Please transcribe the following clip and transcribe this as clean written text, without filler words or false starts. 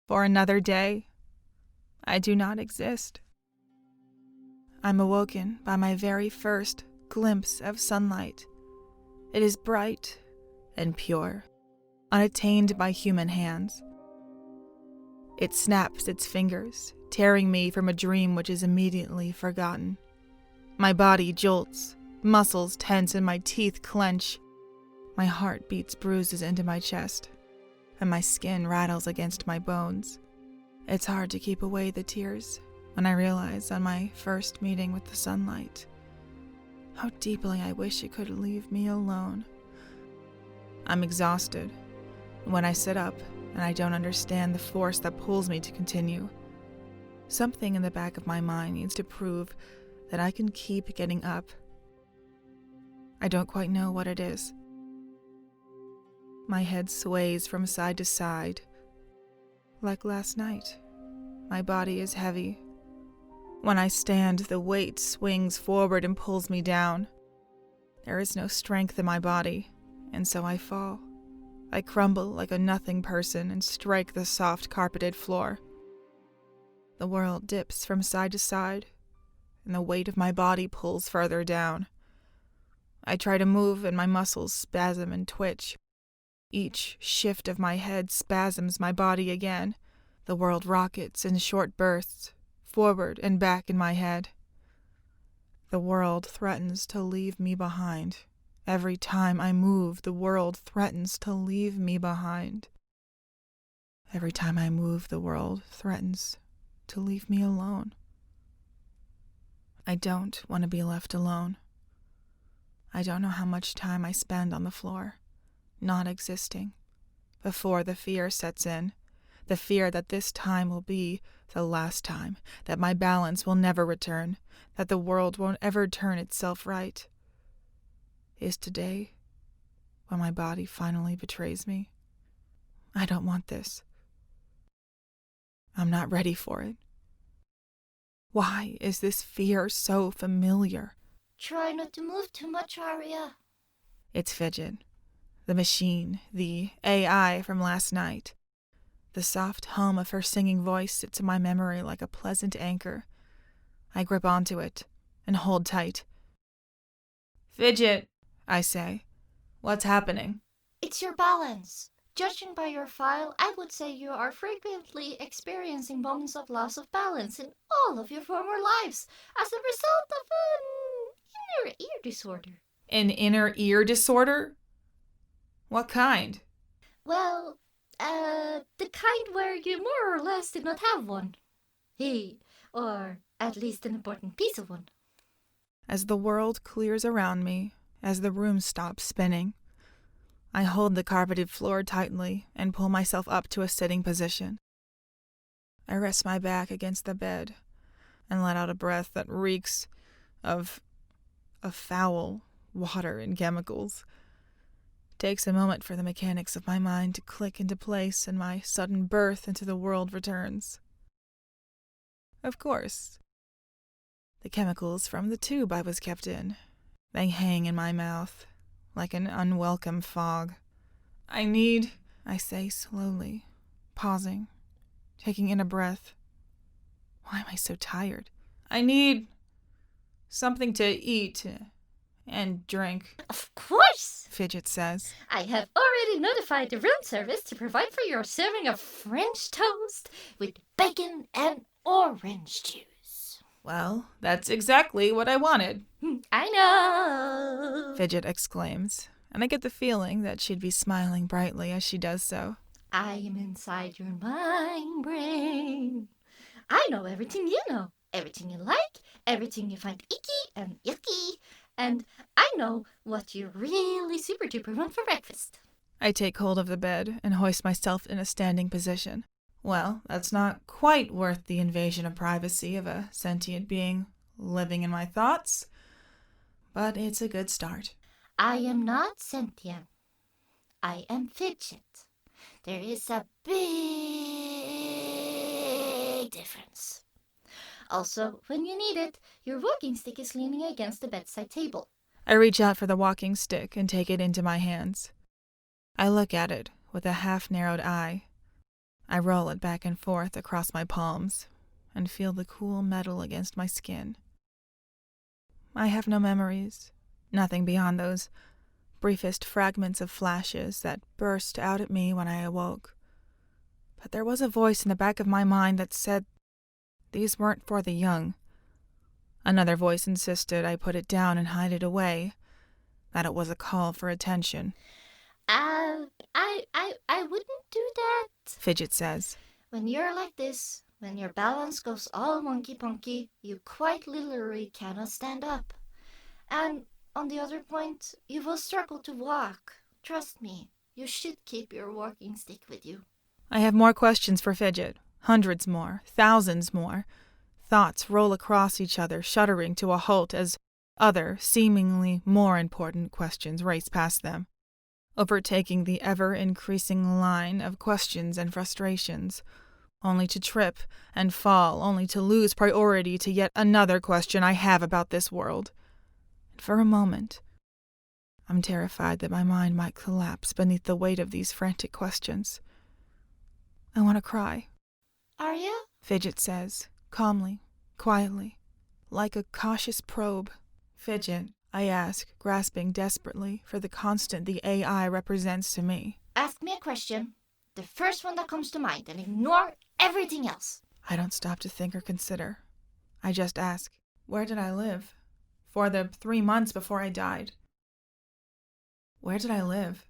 For another day, I do not exist. I'm awoken by my very first glimpse of sunlight. It is bright and pure, unattained by human hands. It snaps its fingers, tearing me from a dream which is immediately forgotten. My body jolts, muscles tense and my teeth clench. My heart beats bruises into my chest, and my skin rattles against my bones. It's hard to keep away the tears when I realize on my first meeting with the sunlight how deeply I wish it could leave me alone. I'm exhausted when I sit up and I don't understand the force that pulls me to continue. Something in the back of my mind needs to prove that I can keep getting up. I don't quite know what it is. My head sways from side to side. Like last night, my body is heavy. When I stand, the weight swings forward and pulls me down. There is no strength in my body, and so I fall. I crumble like a nothing person and strike the soft carpeted floor. The world dips from side to side, and the weight of my body pulls further down. I try to move, and my muscles spasm and twitch. Each shift of my head spasms my body again. The world rockets in short bursts, forward and back in my head. The world threatens to leave me behind. Every time I move, the world threatens to leave me behind. Every time I move, the world threatens to leave me alone. I don't want to be left alone. I don't know how much time I spend on the floor, not existing, before the fear sets in, the fear that this time will be the last time, that my balance will never return, that the world won't ever turn itself right. Is today when my body finally betrays me? I don't want this. I'm not ready for it. Why is this fear so familiar? Try not to move too much, Aria. It's Fidget, the machine, the AI from last night. The soft hum of her singing voice sits in my memory like a pleasant anchor. I grip onto it and hold tight. Fidget, I say. What's happening? It's your balance. Judging by your file, I would say you are frequently experiencing moments of loss of balance in all of your former lives as a result of an inner ear disorder. An inner ear disorder? What kind? Well, the kind where you more or less did not have one. Or at least an important piece of one. As the world clears around me, as the room stops spinning, I hold the carpeted floor tightly and pull myself up to a sitting position. I rest my back against the bed and let out a breath that reeks of foul water and chemicals. It takes a moment for the mechanics of my mind to click into place and my sudden birth into the world returns. Of course, the chemicals from the tube I was kept in, they hang in my mouth like an unwelcome fog. I say slowly, pausing, taking in a breath. Why am I so tired? I need something to eat and drink. Of course! Fidget says. I have already notified the room service to provide for your serving of French toast with bacon and orange juice. Well, that's exactly what I wanted. I know! Fidget exclaims, and I get the feeling that she'd be smiling brightly as she does so. I am inside your mind brain. I know everything you know, everything you like, everything you find icky and yucky, and I know what you really super duper want for breakfast. I take hold of the bed and hoist myself in a standing position. Well, that's not quite worth the invasion of privacy of a sentient being living in my thoughts, but it's a good start. I am not sentient. I am Fidget. There is a big difference. Also, when you need it, your walking stick is leaning against the bedside table. I reach out for the walking stick and take it into my hands. I look at it with a half-narrowed eye. I roll it back and forth across my palms and feel the cool metal against my skin. I have no memories, nothing beyond those briefest fragments of flashes that burst out at me when I awoke. But there was a voice in the back of my mind that said these weren't for the young. Another voice insisted I put it down and hide it away, that it was a call for attention. I wouldn't do that. Fidget says. When you're like this, when your balance goes all wonky-punky, you quite literally cannot stand up. And on the other point, you will struggle to walk. Trust me, you should keep your walking stick with you. I have more questions for Fidget. Hundreds more, thousands more. Thoughts roll across each other, shuddering to a halt as other, seemingly more important questions race past them, overtaking the ever-increasing line of questions and frustrations, only to trip and fall, only to lose priority to yet another question I have about this world. And for a moment, I'm terrified that my mind might collapse beneath the weight of these frantic questions. I want to cry. Aria? Fidget says, calmly, quietly, like a cautious probe. Fidget, I ask, grasping desperately for the constant the AI represents to me. Ask me a question, the first one that comes to mind, and ignore everything else. I don't stop to think or consider. I just ask, where did I live? For the 3 months before I died. Where did I live?